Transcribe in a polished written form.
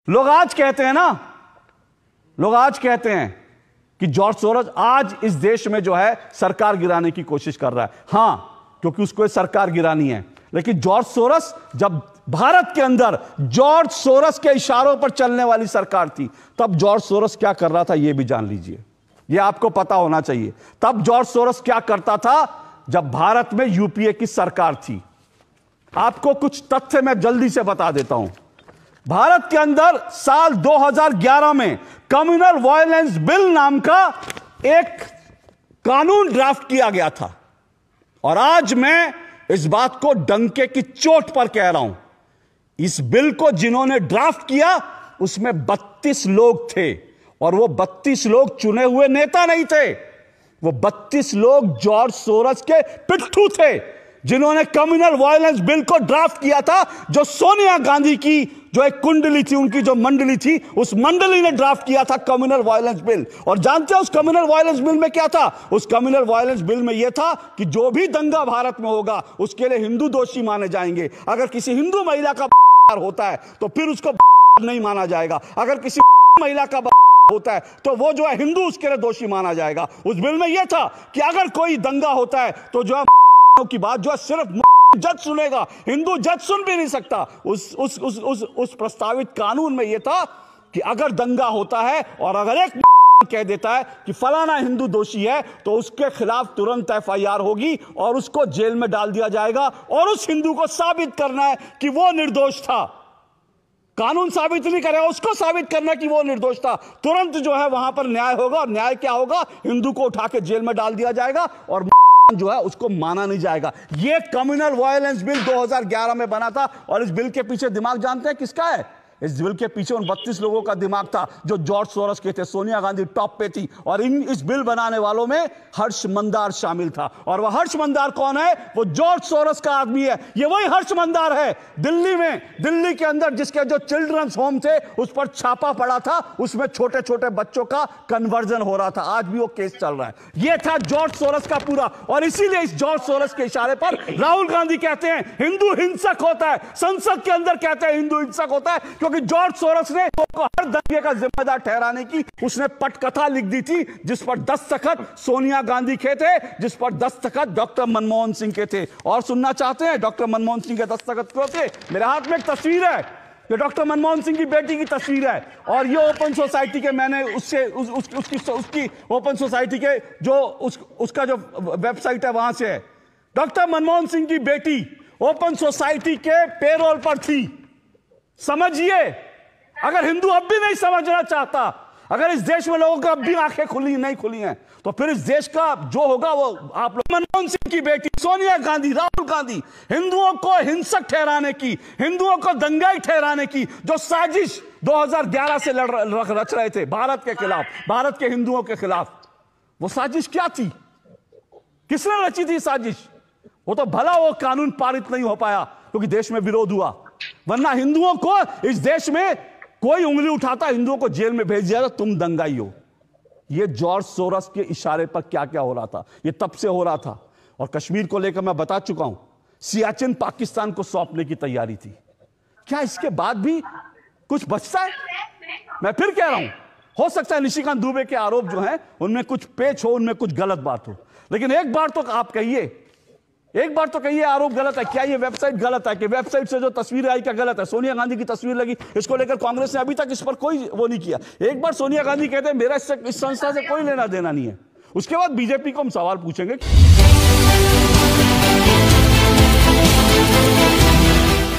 लोग आज कहते हैं ना, लोग आज कहते हैं कि जॉर्ज सोरोस आज इस देश में जो है सरकार गिराने की कोशिश कर रहा है। हां, क्योंकि उसको सरकार गिरानी है। लेकिन जॉर्ज सोरोस, जब भारत के अंदर जॉर्ज सोरोस के इशारों पर चलने वाली सरकार थी, तब जॉर्ज सोरोस क्या कर रहा था यह भी जान लीजिए। यह आपको पता होना चाहिए। तब जॉर्ज सोरोस क्या करता था जब भारत में यूपीए की सरकार थी। आपको कुछ तथ्य मैं जल्दी से बता देता हूं। भारत के अंदर साल 2011 में कम्युनल वायलेंस बिल नाम का एक कानून ड्राफ्ट किया गया था। और आज मैं इस बात को डंके की चोट पर कह रहा हूं, इस बिल को जिन्होंने ड्राफ्ट किया उसमें 32 लोग थे। और वो 32 लोग चुने हुए नेता नहीं थे, वो 32 लोग जॉर्ज सोरोस के पिट्ठू थे, जिन्होंने कम्युनल वायलेंस बिल को ड्राफ्ट किया था। जो सोनिया गांधी की जो एक कुंडली थी, उनकी जो मंडली थी, उस मंडली ने ड्राफ्ट किया था कम्युनल वायलेंस बिल। और जानते हैं उस कम्युनल वायलेंस बिल में क्या था? उस कम्युनल वायलेंस बिल में यह था कि जो भी दंगा भारत में होगा उसके लिए हिंदू दोषी माने जाएंगे। अगर किसी हिंदू महिला का होता है तो फिर उसको नहीं माना जाएगा। अगर किसी महिला का होता है तो वो जो है हिंदू उसके लिए दोषी माना जाएगा। उस बिल में यह था कि अगर कोई दंगा होता है तो जो है की बात जो है सिर्फ जज सुनेगा, हिंदू जज सुन भी नहीं सकता। उस प्रस्तावित कानून में यह था कि अगर दंगा होता है और अगर एक कह देता है कि फलाना हिंदू दोषी है तो उसके खिलाफ तुरंत एफआईआर होगी और उसको जेल में डाल दिया जाएगा। और उस हिंदू को साबित करना है कि वो निर्दोष था। कानून साबित नहीं करेगा, उसको साबित करना कि वो निर्दोष था। तुरंत जो है वहां पर न्याय होगा। और न्याय क्या होगा? हिंदू को उठा के जेल में डाल दिया जाएगा और जो है उसको माना नहीं जाएगा। ये कम्युनल वायलेंस बिल 2011 में बना था। और इस बिल के पीछे दिमाग जानते हैं किसका है? इस बिल के पीछे उन 32 लोगों का दिमाग था जो जॉर्ज सोरोस के थे। सोनिया गांधी टॉप पे थी और इस बिल बनाने वालों में हर्ष मंदार शामिल था। और वह हर्ष मंदार कौन है? वो जॉर्ज सोरोस का आदमी है। ये वही हर्ष मंदार है दिल्ली में, दिल्ली के अंदर जिसके जो चिल्ड्रंस होम थे उस पर छापा पड़ा था, उसमें छोटे छोटे बच्चों का कन्वर्जन हो रहा था। आज भी वो केस चल रहा है। ये था जॉर्ज सोरोस का पूरा। और इसीलिए इस जॉर्ज सोरोस के इशारे पर राहुल गांधी कहते हैं हिंदू हिंसक होता है, संसद के अंदर कहते हैं हिंदू हिंसक होता है, क्योंकि जॉर्ज सोरोस ने को हर दंगे का जिम्मेदार ठहराने की उसने पटकथा लिख दी थी, जिस पर दस्तखत सोनिया गांधी के थे, जिस पर दस्तखत डॉक्टर मनमोहन सिंह के थे। और सुनना चाहते हैं डॉक्टर मनमोहन सिंह के दस्तखत क्यों थे? मेरे हाथ में एक तस्वीर है, ये डॉक्टर मनमोहन सिंह की बेटी की तस्वीर है। और ये ओपन सोसाइटी के, मैंने उससे उसकी ओपन सोसाइटी के जो उसका जो वेबसाइट है वहां से है। डॉक्टर मनमोहन सिंह की बेटी ओपन सोसाइटी के पेरोल पर थी। समझिए, अगर हिंदू अब भी नहीं समझना चाहता, अगर इस देश में लोगों की अब भी आंखें नहीं खुली हैं, तो फिर इस देश का जो होगा वो आप लोग। मनमोहन सिंह की बेटी सोनिया गांधी, राहुल गांधी हिंदुओं को हिंसक ठहराने की, हिंदुओं को दंगाई ठहराने की जो साजिश 2011 से रच रहे थे भारत के खिलाफ, भारत के हिंदुओं के खिलाफ, वो साजिश क्या थी? किसने रची थी साजिश? वो तो भला वो कानून पारित नहीं हो पाया क्योंकि देश में विरोध हुआ, वरना हिंदुओं को इस देश में कोई उंगली उठाता, हिंदुओं को जेल में भेज दिया था, तुम दंगाई हो। ये जॉर्ज सोरोस के इशारे पर क्या क्या हो रहा था, ये तब से हो रहा था। और कश्मीर को लेकर मैं बता चुका हूं, सियाचिन पाकिस्तान को सौंपने की तैयारी थी। क्या इसके बाद भी कुछ बचता है? मैं फिर कह रहा हूं, हो सकता है निशिकांत दुबे के आरोप जो हैं उनमें कुछ पेच हो, उनमें कुछ गलत बात हो, लेकिन एक बार तो आप कहिए, एक बार तो कहिए आरोप गलत है। क्या ये वेबसाइट गलत है? कि वेबसाइट से जो तस्वीर आई क्या गलत है? सोनिया गांधी की तस्वीर लगी, इसको लेकर कांग्रेस ने अभी तक इस पर कोई वो नहीं किया। एक बार सोनिया गांधी कहते हैं मेरा इस संस्था से कोई लेना देना नहीं है, उसके बाद बीजेपी को हम सवाल पूछेंगे।